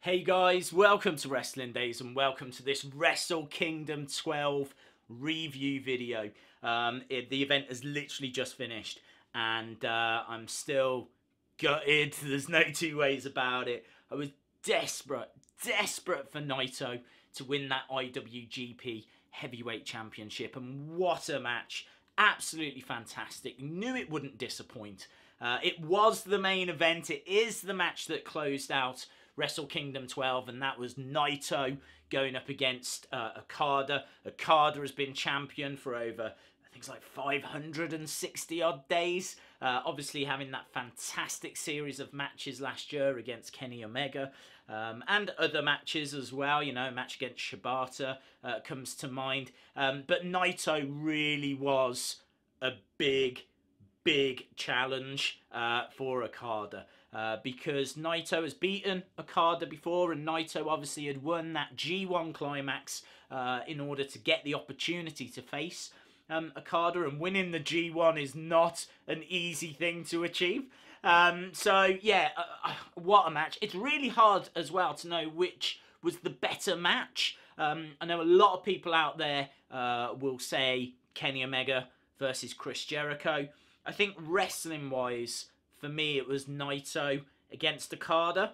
Hey guys, welcome to Wrestling Days and welcome to this Wrestle Kingdom 12 review video. The event has literally just finished and I'm still gutted. There's no two ways about it. I was desperate for Naito to win that IWGP Heavyweight Championship, and what a match. Absolutely fantastic. Knew it wouldn't disappoint. It was the main event. It is the match that closed out Wrestle Kingdom 12, and that was Naito going up against Okada. Okada has been champion for over, I think it's like 560 odd days. Obviously having that fantastic series of matches last year against Kenny Omega, and other matches as well. You know, a match against Shibata comes to mind. But Naito really was a big challenge for Okada. Because Naito has beaten Okada before, and Naito obviously had won that G1 Climax in order to get the opportunity to face Okada, and winning the G1 is not an easy thing to achieve. So yeah, what a match. It's really hard as well to know which was the better match. I know a lot of people out there will say Kenny Omega versus Chris Jericho. I think wrestling-wise, for me, it was Naito against Okada.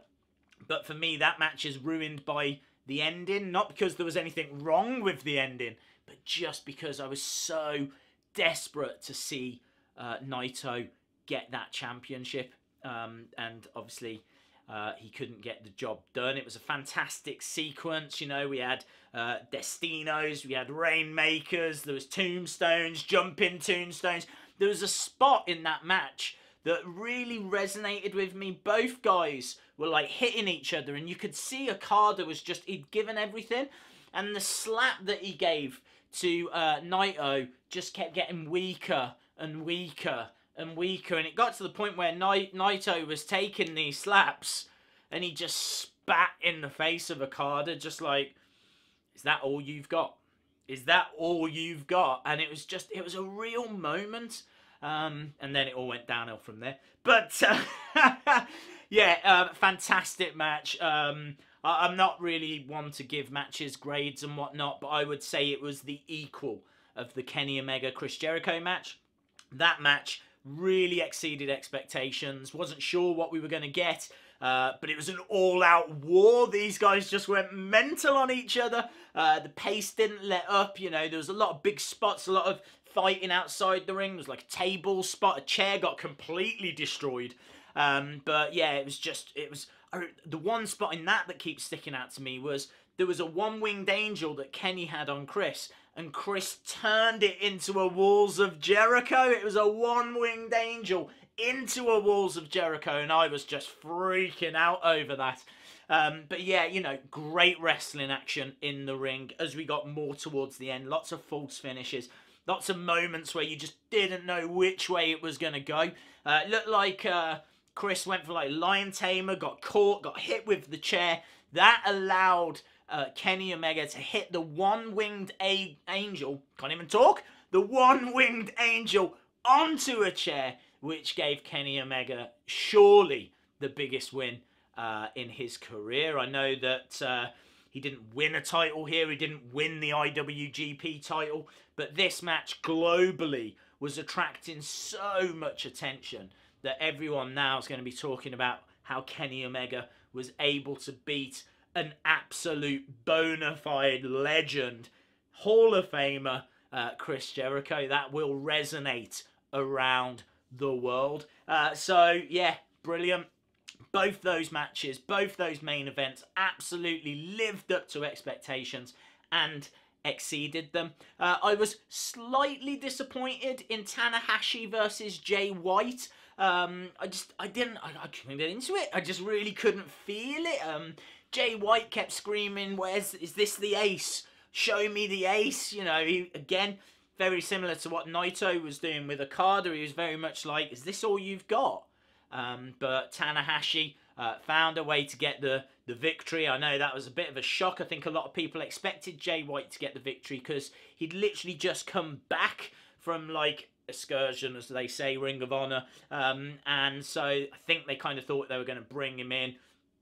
But for me, that match is ruined by the ending. Not because there was anything wrong with the ending, but just because I was so desperate to see Naito get that championship. And obviously, he couldn't get the job done. It was a fantastic sequence. You know, we had Destinos, we had Rainmakers, there was tombstones, jumping tombstones. There was a spot in that match that really resonated with me. Both guys were like hitting each other, and you could see Okada was just, he'd given everything, and the slap that he gave to Naito just kept getting weaker and weaker and weaker, and it got to the point where Naito was taking these slaps and he just spat in the face of Okada, just like, is that all you've got? Is that all you've got? And it was just, it was a real moment. And then it all went downhill from there. But, yeah, fantastic match. I'm not really one to give matches grades and whatnot, but I would say it was the equal of the Kenny Omega Chris Jericho match. That match really exceeded expectations. Wasn't sure what we were going to get. But it was an all-out war. These guys just went mental on each other. The pace didn't let up. You know, there was a lot of big spots, a lot of fighting outside the ring. There was like a table spot. A chair got completely destroyed. But yeah, it was the one spot in that keeps sticking out to me was there was a one-winged angel that Kenny had on Chris, and Chris turned it into a Walls of Jericho. It was a one-winged angel into a Walls of Jericho, and I was just freaking out over that. But yeah, you know, great wrestling action in the ring as we got more towards the end. Lots of false finishes, lots of moments where you just didn't know which way it was going to go. It looked like Chris went for like Lion Tamer, got caught, got hit with the chair. That allowed Kenny Omega to hit the one-winged angel, can't even talk, the one-winged angel onto a chair, which gave Kenny Omega surely the biggest win in his career. I know that he didn't win a title here, he didn't win the IWGP title, but this match globally was attracting so much attention that everyone now is going to be talking about how Kenny Omega was able to beat an absolute bona fide legend, Hall of Famer, Chris Jericho. That will resonate around the world. So yeah, brilliant. Both those matches, both those main events absolutely lived up to expectations and exceeded them. I was slightly disappointed in Tanahashi versus Jay White. I couldn't get into it. I just really couldn't feel it. Jay White kept screaming, is this the ace? Show me the ace. You know, again, very similar to what Naito was doing with Okada. He was very much like, is this all you've got? But Tanahashi found a way to get the victory. I know that was a bit of a shock. I think a lot of people expected Jay White to get the victory because he'd literally just come back from like excursion, as they say, Ring of Honor. And so I think they kind of thought they were going to bring him in.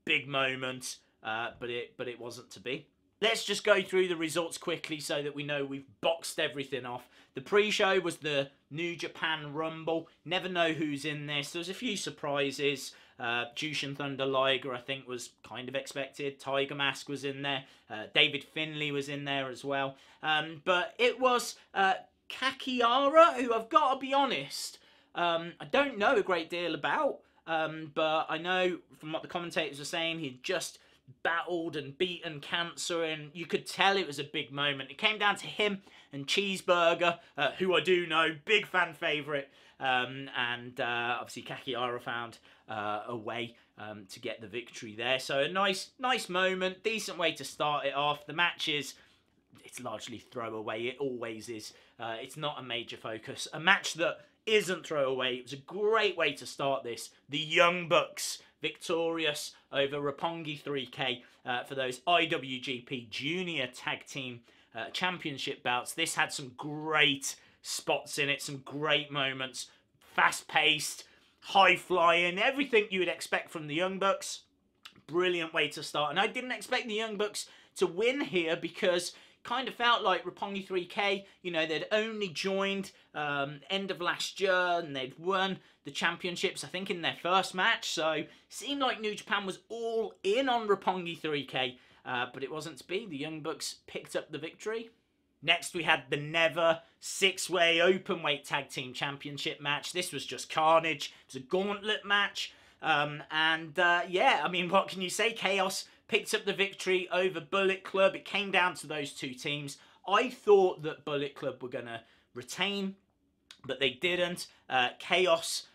Big moment. but it wasn't to be. Let's just go through the results quickly so that we know we've boxed everything off. The pre-show was the New Japan Rumble. Never know who's in this. There was a few surprises. Jushin Thunder Liger, I think, was kind of expected. Tiger Mask was in there. David Finlay was in there as well. But it was Kakihara, who I've got to be honest, I don't know a great deal about. But I know from what the commentators were saying, he'd just battled and beaten cancer, and you could tell it was a big moment. It came down to him and Cheeseburger, who I do know, big fan favourite, and obviously Kakihara found a way to get the victory there. So a nice moment, decent way to start it off. The match it's largely throwaway. It always is. It's not a major focus. A match that isn't throwaway. It was a great way to start this. The Young Bucks victorious over Roppongi 3K for those IWGP Junior Tag Team Championship belts. This had some great spots in it, some great moments, fast-paced, high-flying, everything you would expect from the Young Bucks. Brilliant way to start. And I didn't expect the Young Bucks to win here because kind of felt like Roppongi 3K, you know, they'd only joined end of last year and they'd won the championships, I think, in their first match. So it seemed like New Japan was all in on Roppongi 3K, but it wasn't to be. The Young Bucks picked up the victory. Next, we had the Never six-way openweight tag team championship match. This was just carnage. It was a gauntlet match. Yeah, I mean, what can you say? Chaos picked up the victory over Bullet Club. It came down to those two teams. I thought that Bullet Club were going to retain, but they didn't. Chaos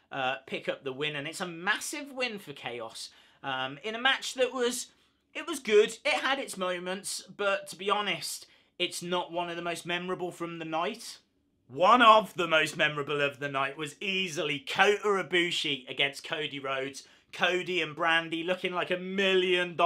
pick up the win, and it's a massive win for Chaos in a match that was good. It had its moments, but to be honest, it's not one of the most memorable from the night. One of the most memorable of the night was easily Kota Ibushi against Cody Rhodes. Cody and Brandy looking like $1 million.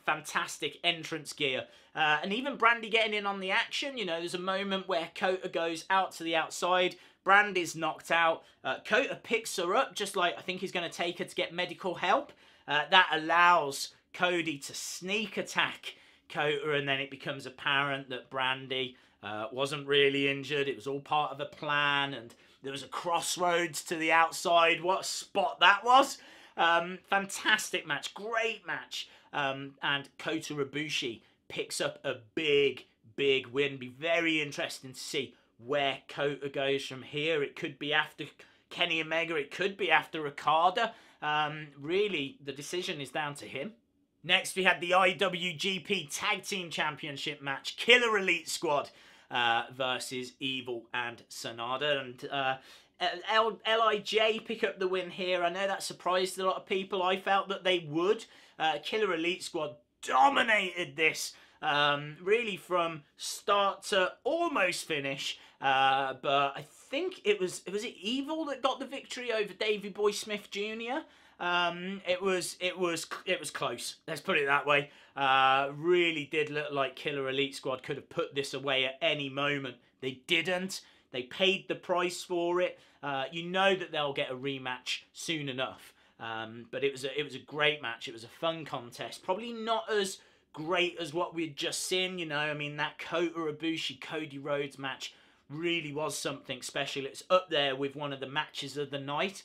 Fantastic entrance gear. And even Brandy getting in on the action. You know, there's a moment where Kota goes out to the outside. Brandy's knocked out. Kota picks her up, just like I think he's going to take her to get medical help. That allows Cody to sneak attack Kota, and then it becomes apparent that Brandy wasn't really injured. It was all part of a plan, and there was a crossroads to the outside. What a spot that was. Fantastic match. Great match. And Kota Ibushi picks up a big win. Be very interesting to see where Kota goes from here. It could be after Kenny Omega. It could be after Okada. Really, the decision is down to him. Next, we had the IWGP Tag Team Championship match. Killer Elite Squad versus Evil and Sanada. And LIJ pick up the win here. I know that surprised a lot of people. I felt that they would. Killer Elite Squad dominated this. Really from start to almost finish. But I think it was it Evil that got the victory over Davey Boy Smith Jr.? It was close. Let's put it that way. Really did look like Killer Elite Squad could have put this away at any moment. They didn't. They paid the price for it. You know that they'll get a rematch soon enough. But it was a great match. It was a fun contest. Probably not as great as what we'd just seen. You know, I mean, that Kota Ibushi Cody Rhodes match really was something special. It's up there with one of the matches of the night.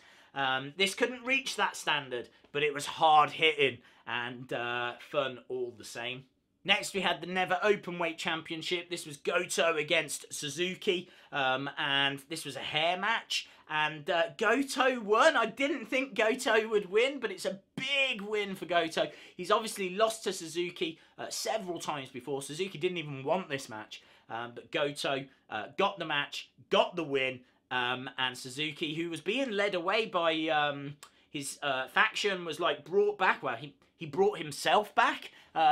This couldn't reach that standard, but it was hard hitting and fun all the same. Next, we had the Never Openweight Championship. This was Goto against Suzuki, and this was a hair match. And Goto won. I didn't think Goto would win, but it's a big win for Goto. He's obviously lost to Suzuki several times before. Suzuki didn't even want this match, but Goto got the match, got the win. And Suzuki, who was being led away by his faction, was like brought back. Well, he brought himself back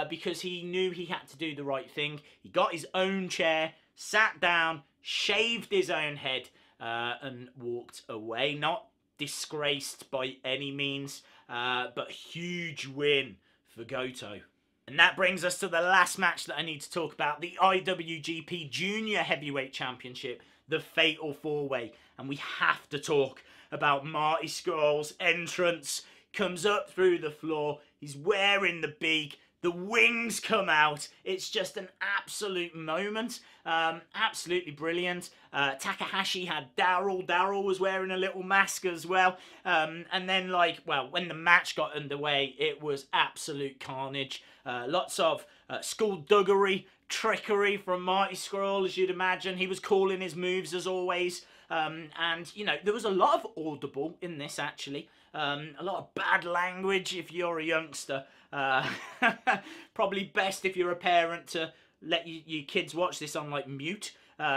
because he knew he had to do the right thing. He got his own chair, sat down, shaved his own head, and walked away. Not disgraced by any means, but huge win for Goto. And that brings us to the last match that I need to talk about, the IWGP Junior Heavyweight Championship, the Fatal 4-Way. And we have to talk about Marty Scurll's entrance. Comes up through the floor, He's wearing the beak. The wings come out. It's just an absolute moment. Absolutely brilliant. Takahashi had Daryl. Daryl was wearing a little mask as well. And then, like, well, when the match got underway, it was absolute carnage. Lots of skullduggery, trickery from Marty Scurll, as you'd imagine. He was calling his moves as always. And, you know, there was a lot of audible in this, actually. A lot of bad language if you're a youngster. Probably best if you're a parent to let your kids watch this on, like, mute.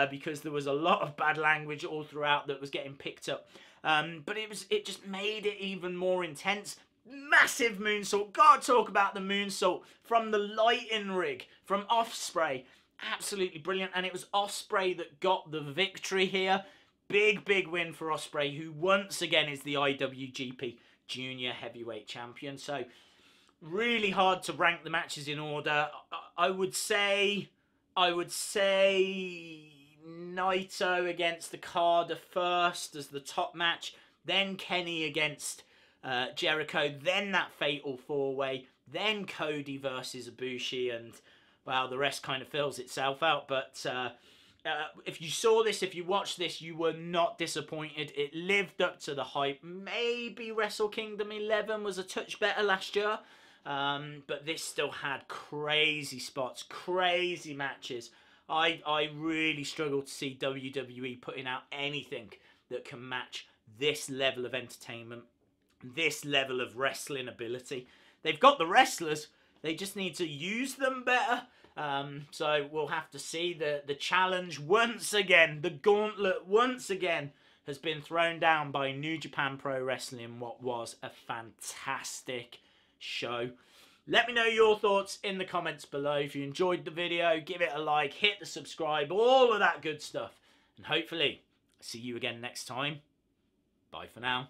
Because there was a lot of bad language all throughout that was getting picked up. But it just made it even more intense. Massive moonsault. Gotta talk about the moonsault from the lighting rig from Ospreay. Absolutely brilliant. And it was Ospreay that got the victory here. Big win for Ospreay, who once again is the IWGP Junior Heavyweight Champion. So really hard to rank the matches in order. I would say Naito against Okada first as the top match. Then Kenny against Jericho. Then that fatal four-way. Then Cody versus Ibushi. And, well, the rest kind of fills itself out. But if you saw this, if you watched this, you were not disappointed. It lived up to the hype. Maybe Wrestle Kingdom 11 was a touch better last year. But this still had crazy spots, crazy matches. I really struggle to see WWE putting out anything that can match this level of entertainment, this level of wrestling ability. They've got the wrestlers. They just need to use them better. So we'll have to see. The challenge once again, the gauntlet once again has been thrown down by New Japan Pro Wrestling in what was a fantastic show. Let me know your thoughts in the comments below. If you enjoyed the video, give it a like, hit the subscribe, all of that good stuff. And hopefully, see you again next time. Bye for now.